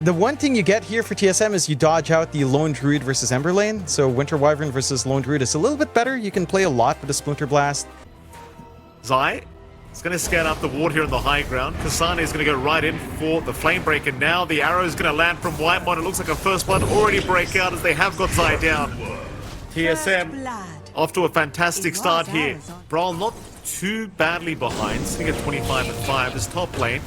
The one thing you get here for TSM is you dodge out the Lone Druid versus Ember lane. So Winter Wyvern versus Lone Druid is a little bit better. You can play a lot with the Splinter Blast. Zai is going to scan up the ward here on the high ground. Kasane is going to go right in for the Flame Break, and now the arrow is going to land from Whitemon. It looks like a first blood already break out as they have got Zai down. TSM off to a fantastic start here. Brawl not too badly behind, sitting at 25 and 5 is top lane.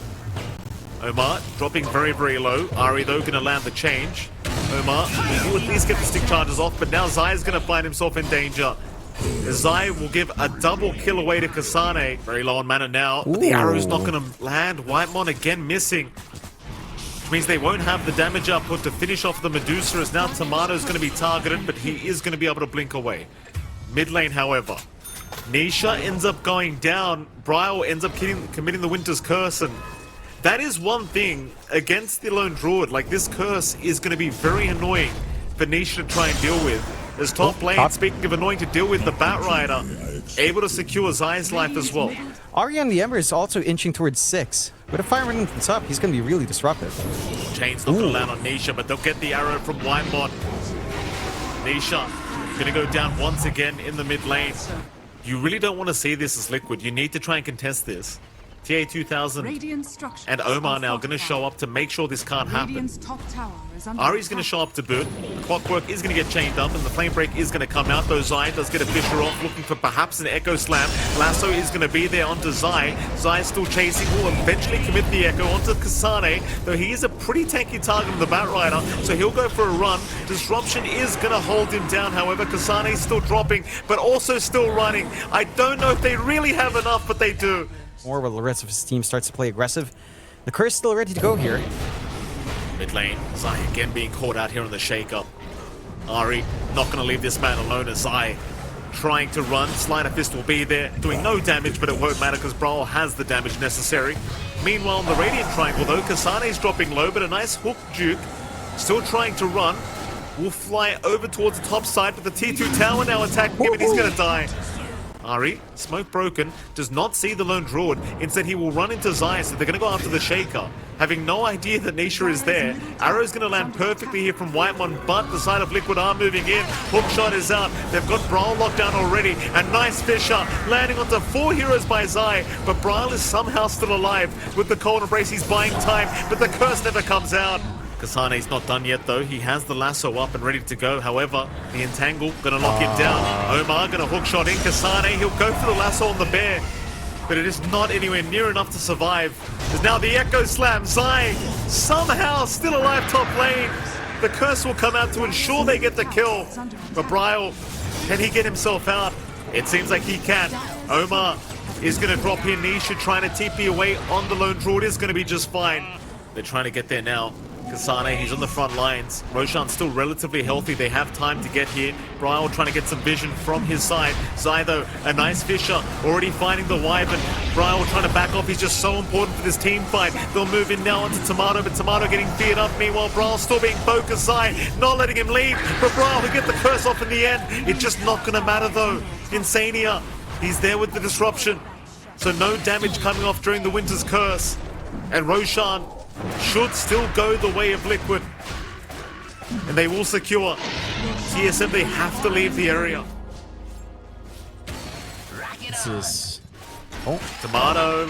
Omar dropping very, very low. Ari, though, going to land the change. Omar will at least get the stick charges off, but now Zai is going to find himself in danger. Zai will give a double kill away to Kasane. Very low on mana now, but the arrow's not going to land. Whitemon again missing, which means they won't have the damage output to finish off the Medusa, as now Tomato's going to be targeted, but he is going to be able to blink away. Mid lane, however, Nisha ends up going down. Bryle ends up committing the Winter's Curse, and that is one thing against the Lone Druid. Like, this curse is going to be very annoying for Nisha to try and deal with. As top lane, speaking of annoying to deal with, the Bat Rider able to secure Zai's life as well. Ari on the Ember is also inching towards 6. But if Fire Radiant's up, he's going to be really disruptive. Chain's not going to land on Nisha, but they'll get the arrow from Whitemon. Nisha going to go down once again in the mid lane. You really don't want to see this as Liquid. You need to try and contest this. TA 2000 and Omar now going to show up to make sure this can't happen. Ari's going to show up to boot. The Clockwork is going to get chained up, and the Flame Break is going to come out, though Zai does get a Fisher off, looking for perhaps an Echo Slam. Lasso is going to be there onto Zai. Zai is still chasing, will eventually commit the Echo onto Kasane, though he is a pretty tanky target on the Bat Rider, so he'll go for a run. Disruption is going to hold him down, however. Kasane is still dropping, but also still running. I don't know if they really have enough, but they do. More while the rest of his team starts to play aggressive. The Curse still ready to go here. Mid lane, Zai again being caught out here on the shake-up. Ari not going to leave this man alone as Zai trying to run. Slider Fist will be there, doing no damage, but it won't matter because Brawl has the damage necessary. Meanwhile, in the Radiant Triangle, though, Kasane's dropping low, but a nice hook juke. Still trying to run. Will fly over towards the top side, but the T2 tower now attacking him, and he's going to die. Ari, smoke broken, does not see the Lone Druid. Instead, he will run into Zai, so they're going to go after the Shaker. Having no idea that Nisha is there. Arrow's going to land perfectly here from Whitemon, but the side of Liquid are moving in. Hookshot is out. They've got Brawl locked down already. A nice Fisher landing onto 4 heroes by Zai, but Brawl is somehow still alive. With the Cold Embrace, he's buying time, but the curse never comes out. Kasane's not done yet, though. He has the lasso up and ready to go. However, the Entangle gonna lock him down. Omar gonna hookshot in. Kasane, he'll go for the lasso on the bear, but it is not anywhere near enough to survive. There's now the Echo Slam. Zai somehow still alive top lane. The curse will come out to ensure they get the kill. But Bryle, can he get himself out? It seems like he can. Omar is gonna drop here. Nisha trying to TP away on the Lone Druid is gonna be just fine. They're trying to get there now. Kasane, he's on the front lines. Roshan's still relatively healthy. They have time to get here. Bryle trying to get some vision from his side. Zai, though, a nice Fisher, already finding the Wyvern. Bryle trying to back off. He's just so important for this team fight. They'll move in now onto Tomato, but Tomato getting feared up. Meanwhile, Bryle still being focused. Zai not letting him leave, but Bryle will get the curse off in the end. It's just not going to matter, though. Insania, he's there with the disruption. So no damage coming off during the Winter's Curse. And Roshan should still go the way of Liquid, and they will secure. TSM, they have to leave the area. This is... Tomato,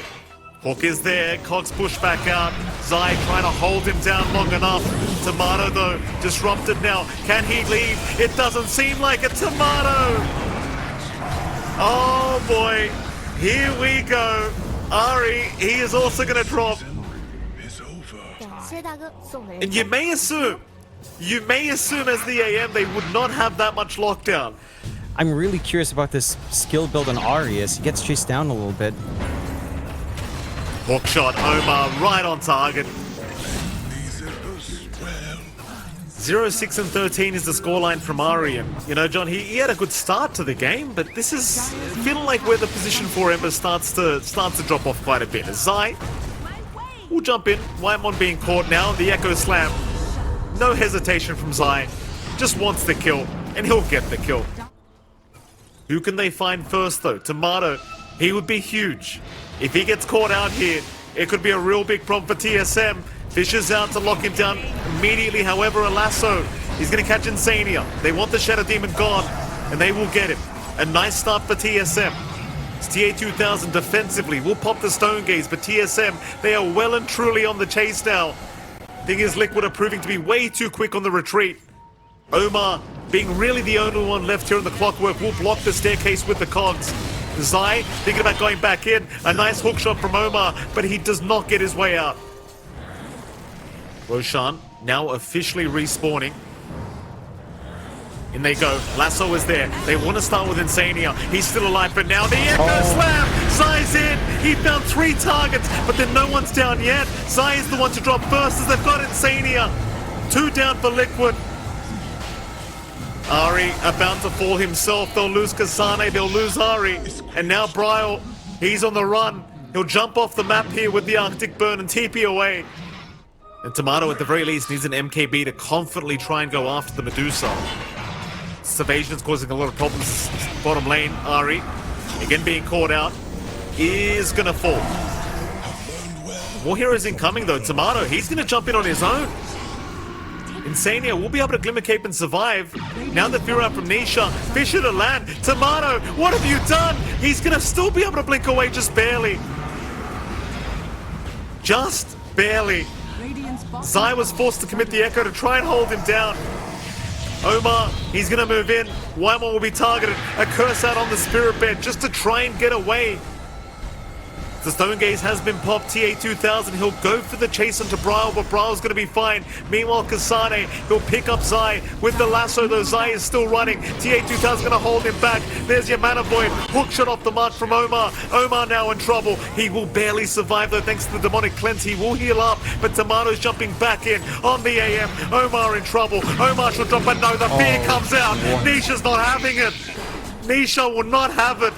Hook is there, Cogs push back out. Zai trying to hold him down long enough. Tomato, though, disrupted now. Can he leave? It doesn't seem like a Tomato. Oh boy, here we go. Ari, he is also going to drop. And you may assume as the AM they would not have that much lockdown. I'm really curious about this skill build on Ari as he gets chased down a little bit. Hookshot, Omar right on target. 0-6 and 13 is the scoreline from Ari, and you know, John, he had a good start to the game, but this is feeling like where the position for Ember starts to drop off quite a bit. As Zai will jump in. Whitemon being caught now. The Echo Slam. No hesitation from Zai. Just wants the kill, and he'll get the kill. Who can they find first, though? Tomato. He would be huge. If he gets caught out here, it could be a real big problem for TSM. Fisher's out to lock him down immediately. However, a lasso, he's going to catch Insania. They want the Shadow Demon gone, and they will get him. A nice start for TSM. It's TA2000 defensively will pop the Stone Gaze, but TSM, they are well and truly on the chase now. Thing is, Liquid are proving to be way too quick on the retreat. Omar, being really the only one left here in the Clockwork, will block the staircase with the cogs. Zai thinking about going back in. A nice hook shot from Omar, but he does not get his way out. Roshan now officially respawning. In they go. Lasso is there. They want to start with Insania. He's still alive, but now the Echo Slam! Zai's in! He found 3 targets, but then no one's down yet. Zai is the one to drop first as they've got Insania. 2 down for Liquid. Ari about to fall himself. They'll lose Kasane, they'll lose Ari. And now Bryle, he's on the run. He'll jump off the map here with the Arctic Burn and TP away. And Tomato at the very least needs an MKB to confidently try and go after the Medusa. Evasion's causing a lot of problems. Bottom lane, Ari, again being caught out, is gonna fall. More heroes incoming though. Tomato, he's gonna jump in on his own. Insania will be able to Glimmer Cape and survive. Now the fear out from Nisha. Fisher to land. Tomato, what have you done? He's gonna still be able to blink away just barely. Just barely. Zai was forced to commit the Echo to try and hold him down. Omar, he's gonna move in. Wyman will be targeted. A curse out on the Spirit Bed just to try and get away. The Stone Gaze has been popped. TA2000, he'll go for the chase onto Bryle, but Bryle's going to be fine. Meanwhile, Kasane, he'll pick up Zai with the lasso, though Zai is still running. TA2000's going to hold him back. There's your Mana Void. Hook shot off the mark from Omar. Omar now in trouble. He will barely survive, though, thanks to the Demonic Cleanse. He will heal up, but Tomato's jumping back in on the AM. Omar in trouble. Omar should drop, but no, the fear comes out. Nisha's not having it. Nisha will not have it.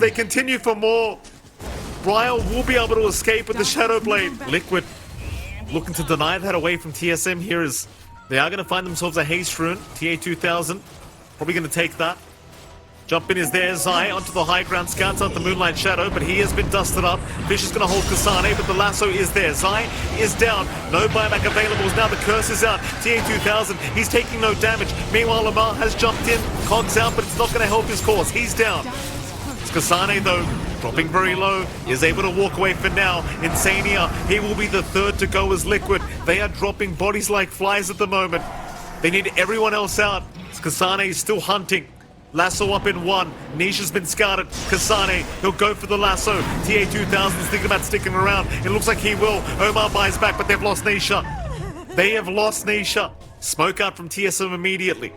They continue for more. Bryle will be able to escape with the Shadow Blade. Liquid looking to deny that away from TSM here as they are going to find themselves a haste rune. TA2000 probably going to take that. Jump in is there. Zai onto the high ground, scouts out the Moonlight Shadow, but he has been dusted up. Fish is going to hold Kasane, but the lasso is there. Zai is down. No buyback available. Now the curse is out. TA2000, he's taking no damage. Meanwhile, Lamar has jumped in. Cogs out, but it's not going to help his cause. He's down. It's Kasane, though, dropping very low, is able to walk away for now. Insania, he will be the third to go as Liquid. They are dropping bodies like flies at the moment. They need everyone else out. Kasane is still hunting. Lasso up in 1. Nisha's been scouted. Kasane, he'll go for the lasso. TA2000's thinking about sticking around. It looks like he will. Omar buys back, but they've lost Nisha. They have lost Nisha. Smoke out from TSM immediately.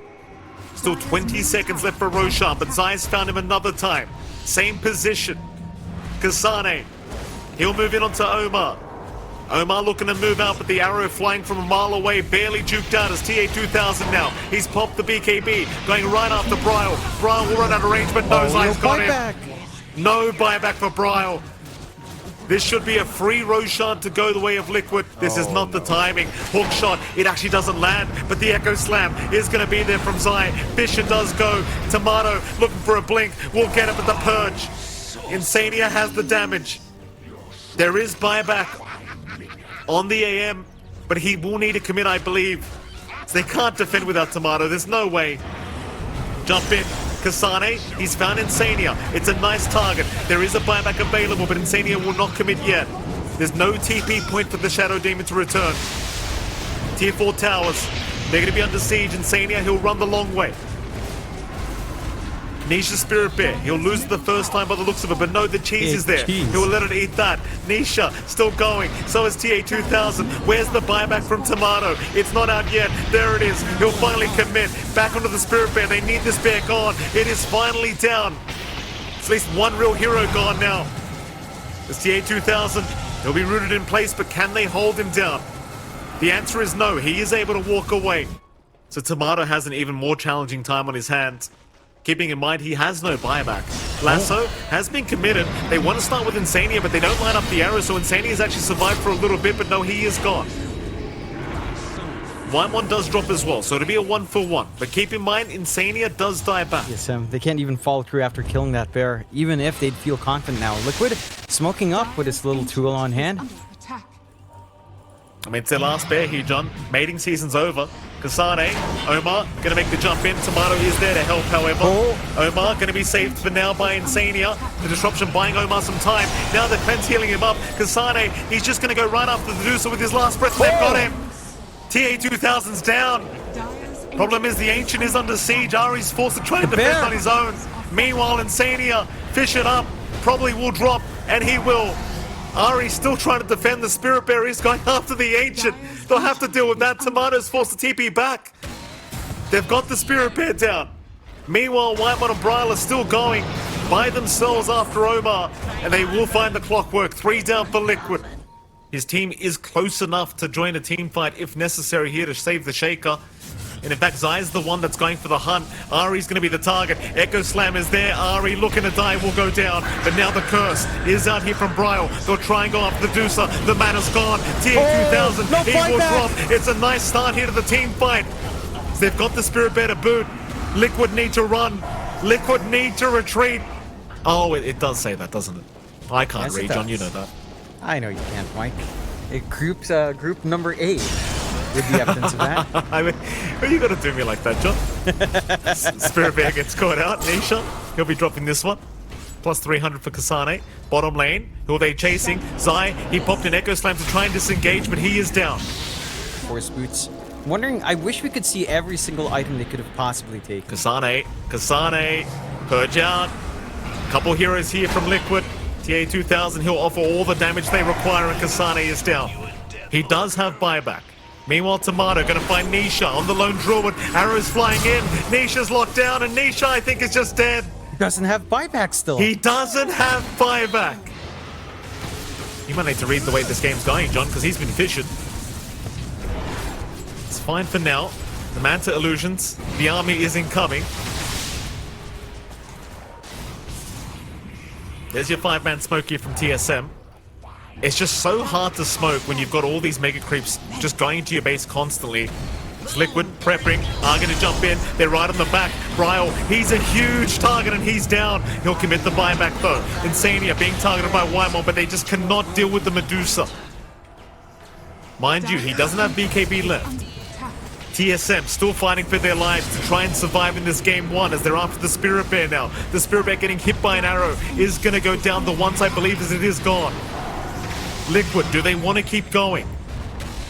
Still 20 seconds left for Roshan, but Zai's found him another time. Same position. Kasane, he'll move in onto Omar. Omar looking to move out, but the arrow flying from a mile away, barely juked out as TA2000 now. He's popped the BKB, going right after Bryle. Bryle will run out of range, but no, Zai's got him. No buyback for Bryle. This should be a free Roshan to go the way of Liquid. This is not the timing. Hook shot, it actually doesn't land, but the Echo Slam is going to be there from Zai. Fisher does go. Tomato looking for a blink. We'll get it with the Purge. Insania has the damage. There is buyback on the AM, but he will need to commit, I believe. So they can't defend without Tomato. There's no way. Jump in. Kasane, he's found Insania. It's a nice target. There is a buyback available, but Insania will not commit yet. There's no TP point for the Shadow Demon to return. Tier 4 towers. They're going to be under siege. Insania, he'll run the long way. Nisha Spirit Bear, he'll lose it the first time by the looks of it, but no, the cheese is there. He'll let it eat that. Nisha, still going. So is TA2000. Where's the buyback from Tomato? It's not out yet. There it is. He'll finally commit. Back onto the Spirit Bear. They need this bear gone. It is finally down. It's at least one real hero gone now. It's TA2000. He'll be rooted in place, but can they hold him down? The answer is no. He is able to walk away. So Tomato has an even more challenging time on his hands. Keeping in mind, he has no buyback. Lasso has been committed. They want to start with Insania, but they don't line up the arrow, so Insania's actually survived for a little bit, but no, he is gone. 1-1 does drop as well, so it'll be a 1-for-1. But keep in mind, Insania does die back. Yes, they can't even follow through after killing that bear, even if they'd feel confident now. Liquid smoking up with his little tool on hand. I mean, it's their last bear here, John. Mating season's over. Kasane, Omar, gonna make the jump in. Tomato is there to help, however. Omar gonna be saved for now by Insania. The disruption buying Omar some time. Now the defense healing him up. Kasane, he's just gonna go right after the Medusa with his last breath. They've got him. TA2000's down. Problem is the Ancient is under siege. Ari's forced to try and defend on his own. Meanwhile, Insania, fish it up, probably will drop, and he will. Ari's still trying to defend the Spirit Bear. He's going after the Ancient. They'll have to deal with that. Tomato's forced to TP back. They've got the Spirit Bear down. Meanwhile, Whitemon and Bryle are still going by themselves after Omar, and they will find the clockwork. 3 down for Liquid. His team is close enough to join a team fight if necessary here to save the Shaker. And in fact, Zai's the one that's going for the hunt. Ari's going to be the target. Echo Slam is there. Ari looking to die will go down. But now the curse is out here from Bryle. They'll try and go after the Medusa. The mana's gone. TA2000, he will drop. It's a nice start here to the team fight. They've got the Spirit Bear to boot. Liquid need to run. Liquid need to retreat. Oh, it does say that, doesn't it? I can't read, John. You know that. I know you can't, Mike. It groups group number 8 with the evidence of that. I mean, are you gonna do me like that, John? Spirit Bear gets caught out. Nisha, he'll be dropping this one. Plus 300 for Kasane. Bottom lane, who are they chasing? Zai, he popped an Echo Slam to try and disengage, but he is down. Force boots. Wondering, I wish we could see every single item they could have possibly taken. Kasane, purge out. Couple heroes here from Liquid. TA2000, he'll offer all the damage they require, and Kasane is down. He does have buyback. Meanwhile, Tomato gonna find Nisha on the lone druid. Arrows flying in. Nisha's locked down, and Nisha, I think, is just dead. He doesn't have buyback still. He doesn't have buyback. You might need to read the way this game's going, John, because he's been fissured. It's fine for now. The Manta illusions. The army is incoming. There's your 5-man smoke here from TSM. It's just so hard to smoke when you've got all these mega creeps just going into your base constantly. It's Liquid prepping, are going to jump in. They're right on the back. Bryle, he's a huge target and he's down. He'll commit the buyback though. Insania being targeted by Whitemon, but they just cannot deal with the Medusa. Mind you, he doesn't have BKB left. TSM still fighting for their lives to try and survive in this game 1 as they're after the Spirit Bear now. The Spirit Bear getting hit by an arrow is going to go down the once I believe as it is gone. Liquid, do they want to keep going?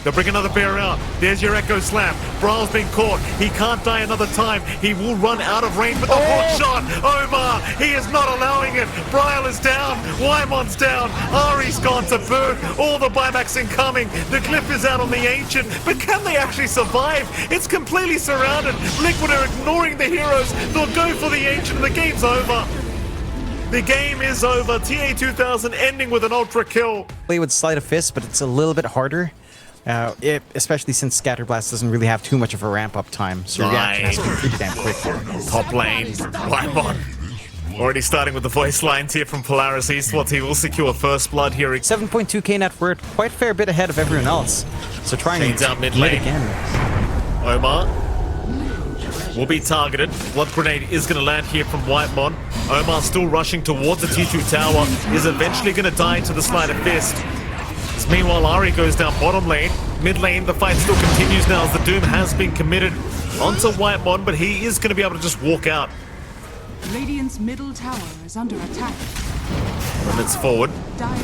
They'll bring another bear out. There's your Echo Slam. Bryle's been caught. He can't die another time. He will run out of range, but the hook shot. Omar, he is not allowing it. Bryle is down. Whitemon's down. Ari's gone to boot. All the buybacks incoming. The cliff is out on the Ancient, but can they actually survive? It's completely surrounded. Liquid are ignoring the heroes. They'll go for the Ancient and the game's over. The game is over. TA2000 ending with an ultra kill. Play with Sleight of Fist, but it's a little bit harder. Especially since Scatterblast doesn't really have too much of a ramp-up time, so reaction has to be pretty damn quick here. Top lane, Whitemon. Already starting with the voice lines here from Polaris Eastwards. He will secure first blood here. 7.2k net worth, quite a fair bit ahead of everyone else. So trying to down mid lane again. Omar will be targeted. Blood grenade is going to land here from Whitemon. Omar still rushing towards the T2 tower. Is eventually going to die to the Sleight of Fist. Meanwhile, Ari goes down bottom lane. Mid lane, the fight still continues now as the Doom has been committed onto Whitemon, but he is going to be able to just walk out. Radiant's middle tower is under attack. Limits forward.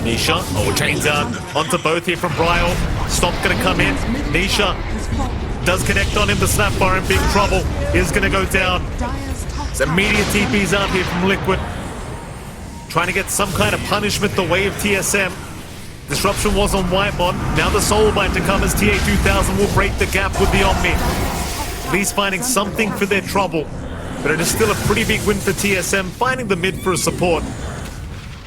Nisha, chains out onto both here from Bryle. Stop going to come in. Nisha does connect on him. The Snapfire in big trouble is going to go down. It's immediate TPs out here from Liquid. Trying to get some kind of punishment the way of TSM. Disruption was on Whitemon. Now the Soulbind to come as TA2000 will break the gap with the Omni. At least finding something for their trouble. But it is still a pretty big win for TSM, finding the mid for a support.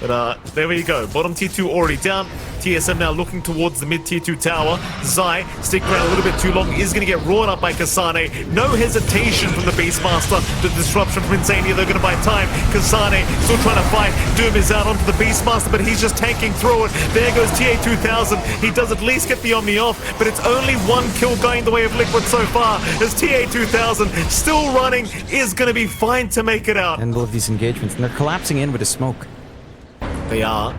But there we go. Bottom tier 2 already down. TSM now looking towards the mid tier 2 tower. Zai, sticking around a little bit too long, is going to get roared up by Kasane. No hesitation from the Beastmaster. The disruption from Insania, they're going to buy time. Kasane still trying to fight. Doom is out onto the Beastmaster, but he's just tanking through it. There goes TA2000. He does at least get the Omni off, but it's only one kill going the way of Liquid so far, as TA2000 still running is going to be fine to make it out. And all of these engagements, and they're collapsing in with a smoke. They are.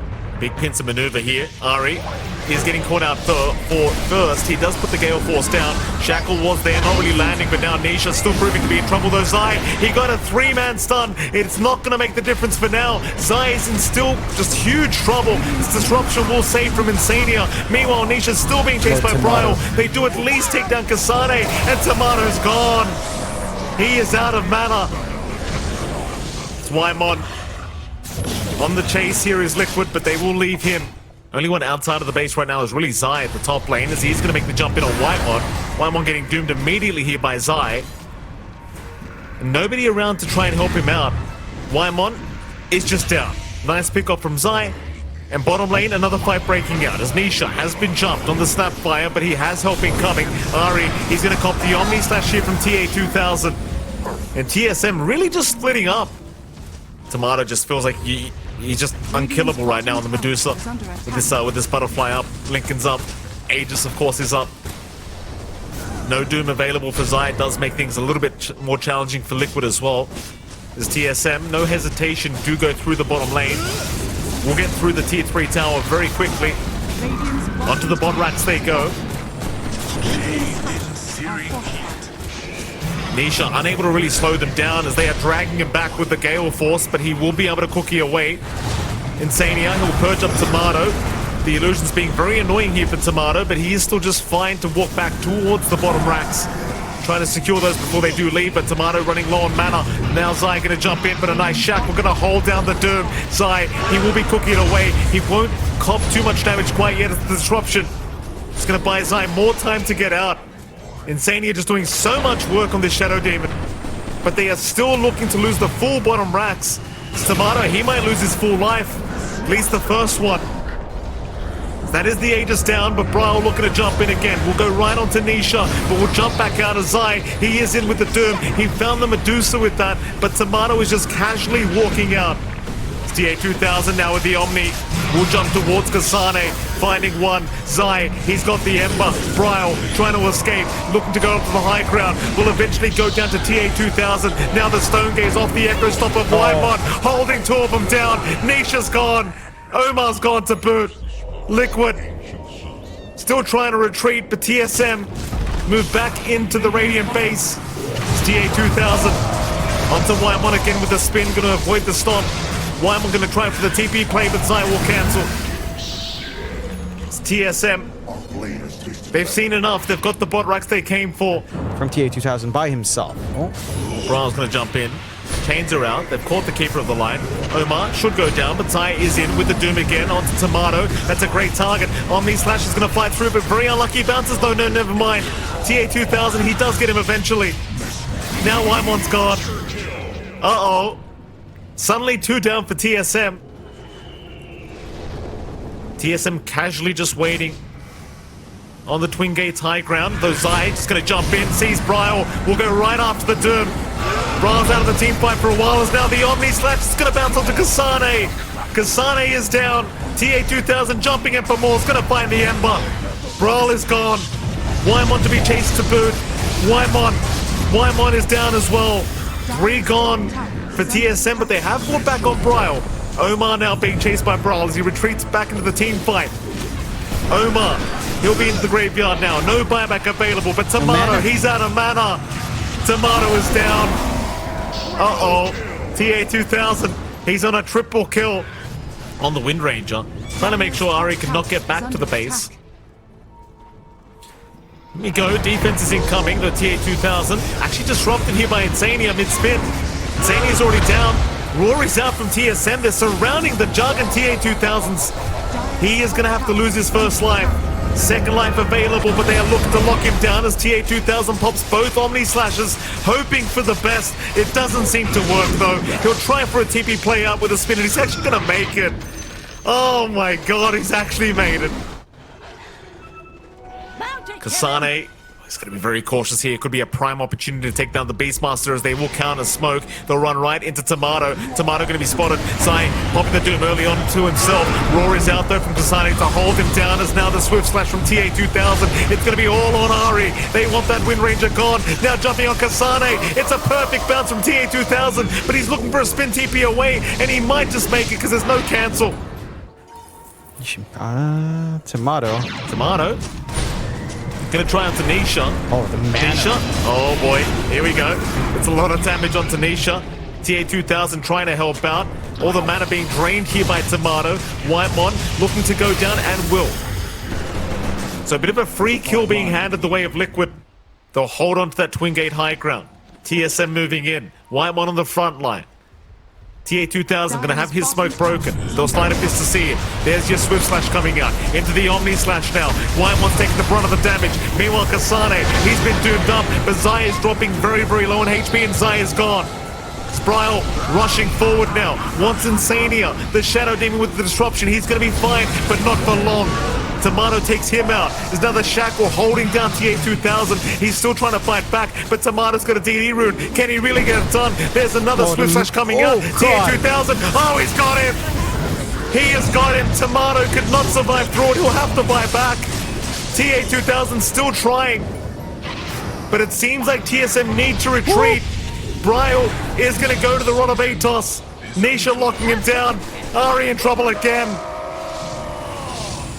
Big pincer maneuver here. Ari is getting caught out for first. He does put the Gale Force down. Shackle was there, not really landing, but now Nisha still proving to be in trouble though. Zai, he got a 3-man stun. It's not going to make the difference for now. Zai is in still just huge trouble. This disruption will save from Insania. Meanwhile, Nisha's still being chased by Bryle. They do at least take down Kasane, and Tomato's gone. He is out of mana. It's Waimon. On the chase here is Liquid, but they will leave him. Only one outside of the base right now is really Zai at the top lane, as he's going to make the jump in on Waimon. Waimon getting doomed immediately here by Zai. And nobody around to try and help him out. Waimon is just down. Nice pick up from Zai. And bottom lane, another fight breaking out as Nisha has been jumped on the Snapfire, but he has help incoming. Ari, he's going to cop the Omni slash here from TA2000. And TSM really just splitting up. Tomato just feels like he's just unkillable right now on the Medusa. With this butterfly up, Lincoln's up, Aegis of course is up. No Doom available for Zai. It does make things a little bit more challenging for Liquid as well. There's TSM, no hesitation, do go through the bottom lane. We'll get through the tier 3 tower very quickly. Onto the bot rats they go. Nisha unable to really slow them down as they are dragging him back with the Gale Force, but he will be able to cookie away. Insania, he'll purge up Tomato. The illusion's being very annoying here for Tomato, but he is still just fine to walk back towards the bottom racks. Trying to secure those before they do leave, but Tomato running low on mana. Now Zai going to jump in, but a nice shackle going to hold down the Doom. Zai, he will be cooking it away. He won't cop too much damage quite yet as the disruption. It's going to buy Zai more time to get out. Insania just doing so much work on this Shadow Demon, but they are still looking to lose the full bottom racks. Tomato, he might lose his full life, at least the first one. That is the Aegis down, but Bryle looking to jump in again. We'll go right onto Nisha, but we'll jump back out of Zai. He is in with the Doom. He found the Medusa with that, but Tomato is just casually walking out. It's TA2000 now with the Omni. We'll jump towards Kasane, finding one. Zai, he's got the Ember. Bryle trying to escape, looking to go up to the high ground. Will eventually go down to TA2000. Now the Stone Gaze off the Echo Stop of Waimon, holding two of them down. Nisha's gone. Omar's gone to boot. Liquid still trying to retreat, but TSM move back into the Radiant base. It's TA2000 onto Waimon again with the spin, going to avoid the stop. Waimon going to try for the TP play, but Zai will cancel. It's TSM. They've seen enough. They've got the bot racks they came for. From TA2000 by himself. Bryle's going to jump in. Chains are out. They've caught the keeper of the line. Omar should go down, but Zai is in with the Doom again onto Tomato. That's a great target. Omni Slash is going to fight through, but very unlucky bounces. No, never mind. TA2000, he does get him eventually. Now Waimon's gone. Uh-oh. Suddenly 2 down for TSM. TSM casually just waiting on the Twin Gates high ground. Though Zai just going to jump in, sees Bryle. Will go right after the Doom. Bryle's out of the team fight for a while as now the Omni Slash is going to bounce onto Kasane. Kasane is down. TA2000 jumping in for more. Is going to find the Ember. Bryle is gone. Waimon to be chased to boot. Waimon is down as well. 3 gone for TSM, but they have fought back on Bryle. Omar now being chased by Bryle as he retreats back into the team fight. Omar, he'll be into the graveyard now. No buyback available, but Tomato, he's out of mana. Tomato is down. Uh-oh. TA2000, he's on a triple kill on the Wind Ranger. Trying to make sure Ari cannot get back to the base. Here we go, defense is incoming, the TA2000. Actually disrupted here by Insania mid-spin. Insania's already down. Rory's out from TSM. They're surrounding the Jug and TA2000's. He is going to have to lose his first life. Second life available, but they are looking to lock him down as TA2000 pops both Omni Slashes, hoping for the best. It doesn't seem to work though. He'll try for a TP play out with a spin, and he's actually going to make it. Oh my god, he's actually made it. Kasane, he's going to be very cautious here. Could be a prime opportunity to take down the Beastmaster as they will counter smoke. They'll run right into Tomato. Tomato going to be spotted. Zai popping the Doom early on to himself. Rory's out there from Kasane to hold him down as now the Swift Slash from TA2000. It's going to be all on Ari. They want that Wind Ranger gone. Now jumping on Kasane. It's a perfect bounce from TA2000, but he's looking for a spin TP away, and he might just make it because there's no cancel. Tomato. Tomato. Gonna try on Tanisha. Oh, the mana. Tanisha. Oh boy, here we go. It's a lot of damage on Tanisha. TA2000 trying to help out. All the mana being drained here by Tomato. Whitemon looking to go down and will. So a bit of a free kill being handed the way of Liquid. They'll hold on to that Twin Gate high ground. TSM moving in. Whitemon on the front line. TA2000 gonna have his smoke broken. They'll slide a fist to see him. There's your Swift Slash coming out. Into the Omni Slash now. Whitemon's taking the brunt of the damage. Meanwhile, Kasane, he's been doomed up. But Zai is dropping very, very low on HP and Zai is gone. Spryle rushing forward now. Wants Insania. The Shadow Demon with the disruption. He's gonna be fine, but not for long. Tomato takes him out. There's another Shackle holding down TA2000. He's still trying to fight back, but Tomato's got a DD rune. Can he really get it done? There's another Swift Slash coming out. TA2000. Oh, he's got him. He has got him. Tomato could not survive through it. He'll have to buy back. TA2000 still trying. But it seems like TSM need to retreat. Bryle is going to go to the Rod of Atos. Nisha locking him down. Ari in trouble again.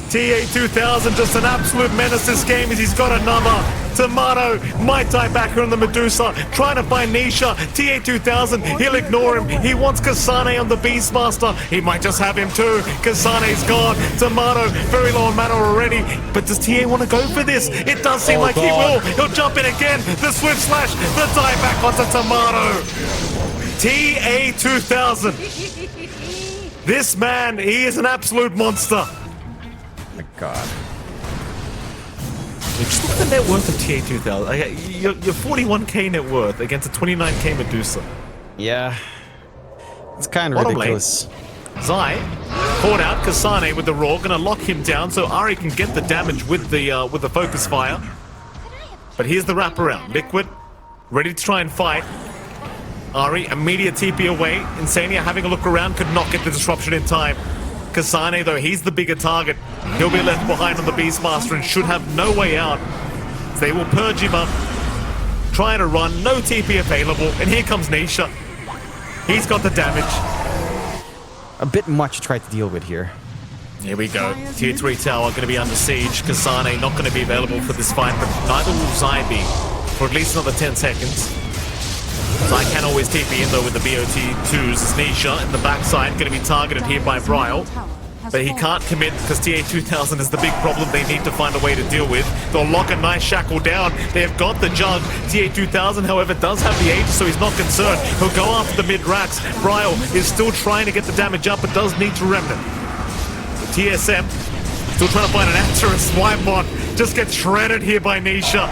TA2000 just an absolute menace this game as he's got another. Tomato might die back here on the Medusa, trying to find Nisha. TA2000, he'll ignore him. He wants Kasane on the Beastmaster. He might just have him too. Kasane's gone. Tomato, very low on mana already. But does TA want to go for this? It does seem like he will. He'll jump in again. The Swift Slash, the dive back onto Tomato. TA2000. This man, he is an absolute monster. My God. Just look at the net worth of TA2000. Your 41k net worth against a 29k Medusa. Yeah. It's kind of ridiculous. Zai caught out Kasane with the Roar, gonna lock him down so Ari can get the damage with the focus fire. But here's the wraparound. Liquid ready to try and fight. Ari immediate TP away. Insania having a look around, could not get the disruption in time. Kasane, though, he's the bigger target. He'll be left behind on the Beastmaster and should have no way out. So they will purge him up. Trying to run, no TP available, and here comes Nisha. He's got the damage. A bit much to try to deal with here. Here we go. Tier 3 tower going to be under siege. Kasane not going to be available for this fight, but neither will Zai be for at least another 10 seconds. Zai can always TP in though with the BOT2s. It's Nisha in the backside, going to be targeted here by Bryle. But he can't commit because TA2000 is the big problem they need to find a way to deal with. They'll lock a nice Shackle down. They've got the Jug. TA2000, however, does have the Aegis, so he's not concerned. He'll go after the mid-racks. Bryle is still trying to get the damage up, but does need to Remnant. The TSM still trying to find an answer as Whitemon just gets shredded here by Nisha.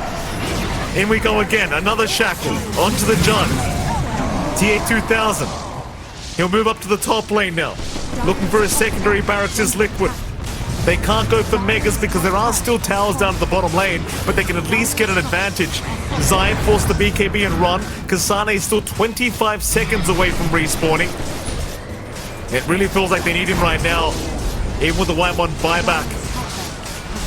In we go again, another Shackle onto the Jug. TA2000. He'll move up to the top lane now. Looking for his secondary barracks is Liquid. They can't go for Megas because there are still towers down at the bottom lane, but they can at least get an advantage. Zion forced the BKB and run. Kasane is still 25 seconds away from respawning. It really feels like they need him right now. Even with the Whitemon buyback.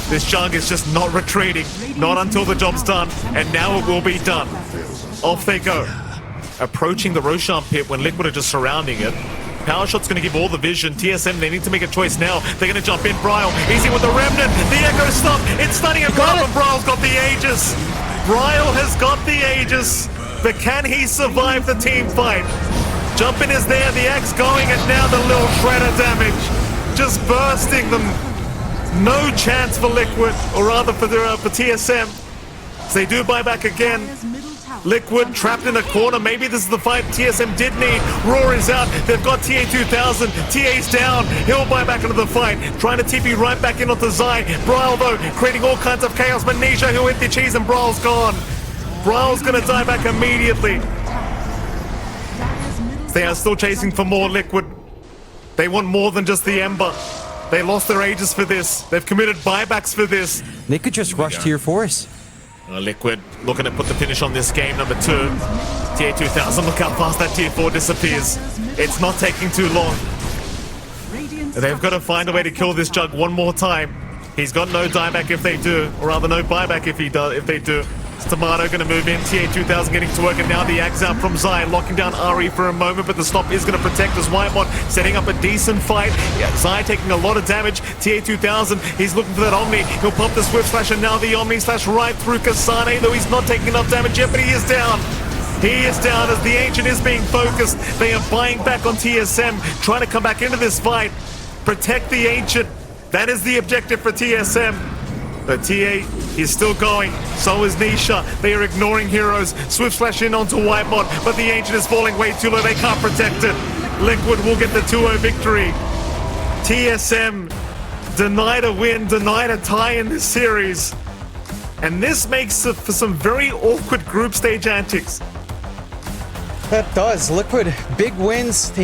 This Jug is just not retreating. Not until the job's done. And now it will be done. Off they go. Approaching the Roshan pit when Liquid are just surrounding it. Power Shot's going to give all the vision. TSM, they need to make a choice now. They're going to jump in. Bryle, easy with the Remnant. The Echo Stop. It's stunning him up, and Bryle's got the Aegis. Bryle has got the Aegis. But can he survive the team fight? Jumpin is there. The X going, and now the little shredder damage. Just bursting them. No chance for Liquid, or rather for TSM. So they do buy back again. Liquid trapped in a corner. Maybe this is the fight TSM did need. Roar is out. They've got TA2000. TA's down. He'll buy back into the fight. Trying to TP right back in onto Zai. Bryle, though, creating all kinds of chaos. But Nisha, he'll hit the cheese, and Bryle's gone. Bryle's going to die back immediately. They are still chasing for more Liquid. They want more than just the Ember. They lost their Aegis for this. They've committed buybacks for this. They could just rush to your force. Liquid looking to put the finish on this game, number 2. TA2000, look how fast that tier 4 disappears. It's not taking too long. They've got to find a way to kill this Jug one more time. He's got no dieback if they do, or rather no buyback if they do. Tomato going to move in. TA2000 getting to work, and now the axe out from Zai, locking down Ari for a moment, but the stop is going to protect as Whitemon setting up a decent fight. Yeah, Zai taking a lot of damage. TA2000, he's looking for that Omni. He'll pop the Swift Slash, and now the Omni Slash right through Kasane, though he's not taking enough damage yet, but he is down. He is down as the Ancient is being focused. They are buying back on TSM, trying to come back into this fight. Protect the Ancient. That is the objective for TSM. But TA is still going. So is Nisha. They are ignoring heroes. Swift Slash in onto Whitemon, but the Ancient is falling way too low. They can't protect it. Liquid will get the 2-0 victory. TSM denied a win, denied a tie in this series. And this makes it for some very awkward group stage antics. That does. Liquid, big wins. They